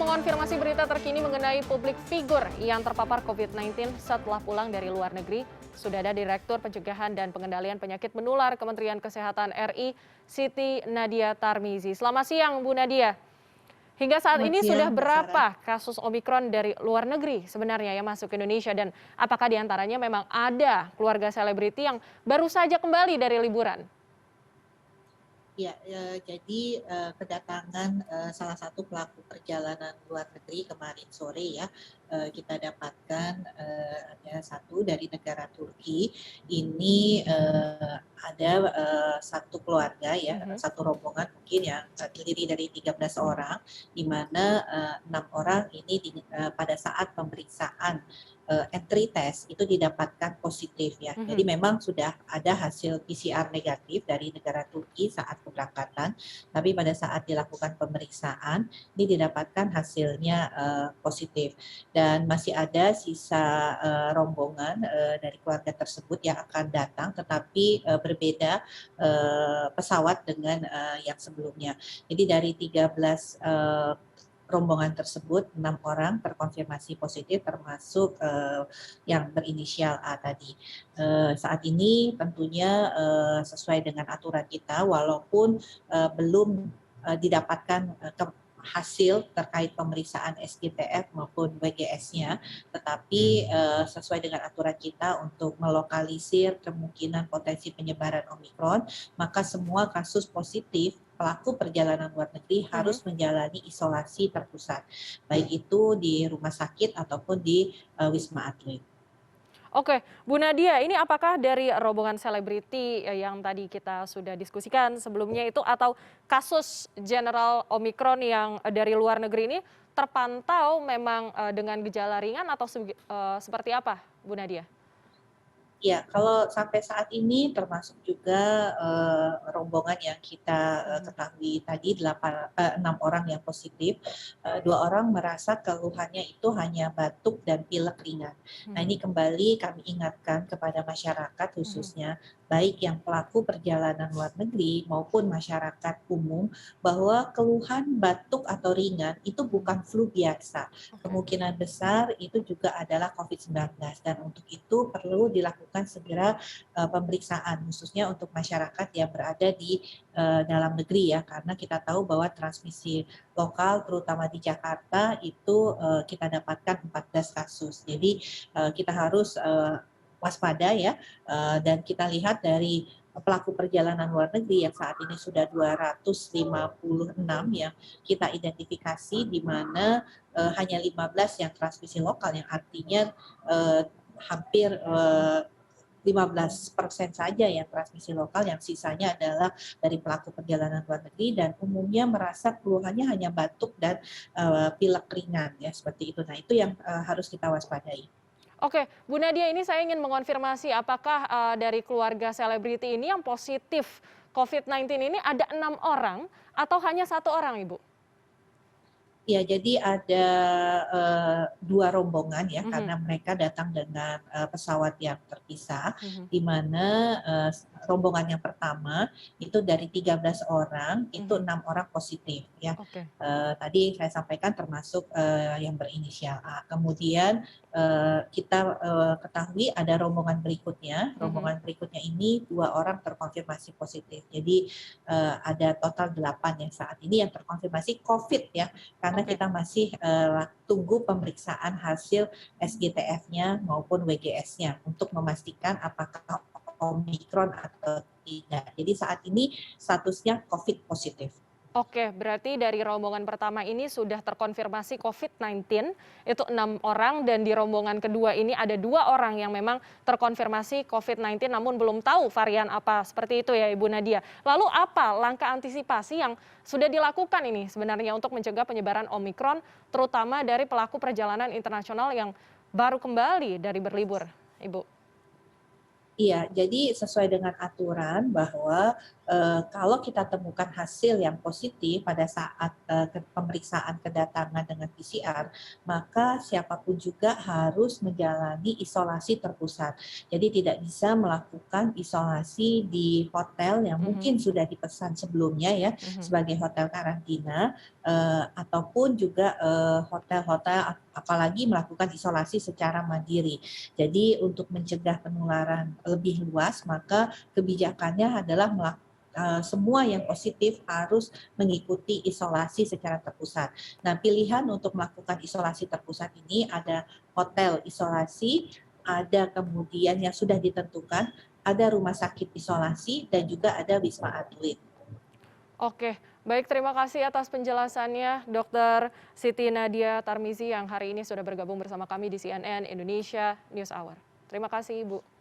mengonfirmasi berita terkini mengenai publik figur yang terpapar COVID-19 setelah pulang dari luar negeri. Sudah ada Direktur Pencegahan dan Pengendalian Penyakit Menular Kementerian Kesehatan RI, Siti Nadia Tarmizi. Selamat siang, Bu Nadia. Hingga saat Selamat ini sudah siang, Mbak Sarah. berapa kasus Omikron dari luar negeri sebenarnya yang masuk ke Indonesia, dan apakah diantaranya memang ada keluarga selebriti yang baru saja kembali dari liburan? Ya, jadi kedatangan salah satu pelaku perjalanan luar negeri kemarin sore ya, kita dapatkan ada satu dari negara Turki. Ini ada satu keluarga ya, Mhm. satu rombongan mungkin yang terdiri dari 13 orang, di mana 6 orang ini pada saat pemeriksaan entry test itu didapatkan positif ya. Jadi Mhm. memang sudah ada hasil PCR negatif dari negara Turki saat keberangkatan, tapi pada saat dilakukan pemeriksaan ini didapatkan hasilnya positif, dan masih ada sisa rombongan dari keluarga tersebut yang akan datang, tetapi berbeda pesawat dengan yang sebelumnya. Jadi dari 13 rombongan tersebut, 6 orang terkonfirmasi positif termasuk yang berinisial A tadi. Saat ini tentunya sesuai dengan aturan kita, walaupun belum didapatkan hasil terkait pemeriksaan SGTF maupun WGS-nya, tetapi sesuai dengan aturan kita untuk melokalisir kemungkinan potensi penyebaran Omikron, maka semua kasus positif pelaku perjalanan luar negeri Mhm. harus menjalani isolasi terpusat, baik itu di rumah sakit ataupun di Wisma Atlet. Oke, Bu Nadia, ini apakah dari rombongan selebriti yang tadi kita sudah diskusikan sebelumnya itu, atau kasus general Omikron yang dari luar negeri ini terpantau memang dengan gejala ringan atau seperti apa, Bu Nadia? Ya, kalau sampai saat ini termasuk juga rombongan yang kita Mhm. ketahui tadi 6 orang yang positif, 2 orang merasa keluhannya itu hanya batuk dan pilek ringan. Nah, Mhm. ini kembali kami ingatkan kepada masyarakat Mhm. khususnya baik yang pelaku perjalanan luar negeri maupun masyarakat umum, bahwa keluhan batuk atau ringan itu bukan flu biasa. Oke. Kemungkinan besar itu juga adalah COVID-19, dan untuk itu perlu dilakukan segera pemeriksaan khususnya untuk masyarakat yang berada di dalam negeri ya, karena kita tahu bahwa transmisi lokal terutama di Jakarta itu kita dapatkan 14 kasus. Jadi kita harus waspada ya, dan kita lihat dari pelaku perjalanan luar negeri yang saat ini sudah 256 yang kita identifikasi, di mana hanya 15 yang transmisi lokal, yang artinya hampir 15% saja yang transmisi lokal, yang sisanya adalah dari pelaku perjalanan luar negeri, dan umumnya merasa keluhannya hanya batuk dan pilek ringan ya, seperti itu. Nah, itu yang harus kita waspadai. Oke, Bu Nadia, ini saya ingin mengonfirmasi apakah dari keluarga selebriti ini yang positif COVID-19 ini ada 6 orang atau hanya 1 orang, Ibu? Ya, jadi ada 2 rombongan ya, Mhm. karena mereka datang dengan pesawat yang terpisah, Mhm. di mana rombongan yang pertama itu dari 13 orang, itu Mhm. 6 orang positif ya. Oke. Tadi saya sampaikan termasuk yang berinisial A. Kemudian kita ketahui ada Mhm. rombongan berikutnya ini 2 orang terkonfirmasi positif. Jadi ada total 8 yang saat ini yang terkonfirmasi COVID ya, karena Oke. kita masih tunggu pemeriksaan hasil SGTF-nya maupun WGS-nya untuk memastikan apakah Omikron atau tidak. Jadi saat ini statusnya COVID positif. Oke, berarti dari rombongan pertama ini sudah terkonfirmasi COVID-19, itu 6 orang, dan di rombongan kedua ini ada 2 orang yang memang terkonfirmasi COVID-19, namun belum tahu varian apa, seperti itu ya Ibu Nadia. Lalu apa langkah antisipasi yang sudah dilakukan ini sebenarnya untuk mencegah penyebaran Omikron, terutama dari pelaku perjalanan internasional yang baru kembali dari berlibur, Ibu? Iya, jadi sesuai dengan aturan bahwa kalau kita temukan hasil yang positif pada saat pemeriksaan kedatangan dengan PCR, maka siapapun juga harus menjalani isolasi terpusat. Jadi tidak bisa melakukan isolasi di hotel yang Mhm. mungkin sudah dipesan sebelumnya ya, Mhm. sebagai hotel karantina, ataupun juga hotel-hotel, apalagi melakukan isolasi secara mandiri. Jadi untuk mencegah penularan lebih luas, maka kebijakannya adalah semua yang positif harus mengikuti isolasi secara terpusat. Nah, pilihan untuk melakukan isolasi terpusat ini ada hotel isolasi, ada kemudian yang sudah ditentukan, ada rumah sakit isolasi, dan juga ada wisma atlet. Oke, baik terima kasih atas penjelasannya Dr. Siti Nadia Tarmizi yang hari ini sudah bergabung bersama kami di CNN Indonesia News Hour. Terima kasih Ibu.